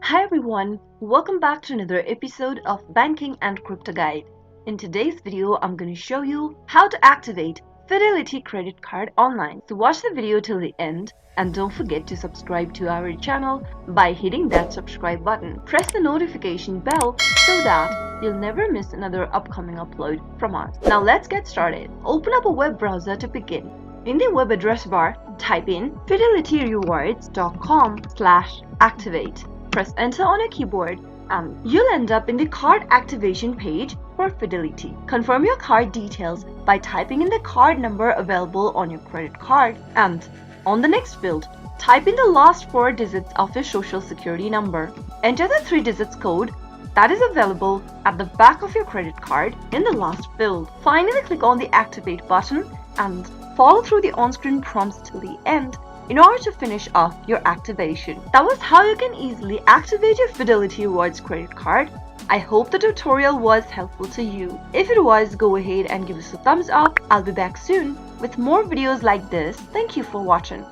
Hi everyone, welcome back to another episode of Banking and Crypto Guide. In today's video, I'm going to show you how to activate Fidelity credit card online. So watch the video till the end and don't forget to subscribe to our channel by hitting that subscribe button. Press the notification bell so that you'll never miss another upcoming upload from us. Now let's get started. Open up a web browser to begin. In the web address bar, type in fidelityrewards.com/activate. Press enter on your keyboard and you'll end up in the card activation page for Fidelity. Confirm your card details by typing in the card number available on your credit card, and on the next field, type in the last 4 digits of your social security number. Enter the 3 digits code that is available at the back of your credit card in the last field. Finally, click on the activate button and follow through the on-screen prompts till the end in order to finish off your activation. That was how you can easily activate your Fidelity Rewards credit card. I hope the tutorial was helpful to you. If it was, go ahead and give us a thumbs up. I'll be back soon with more videos like this. Thank you for watching.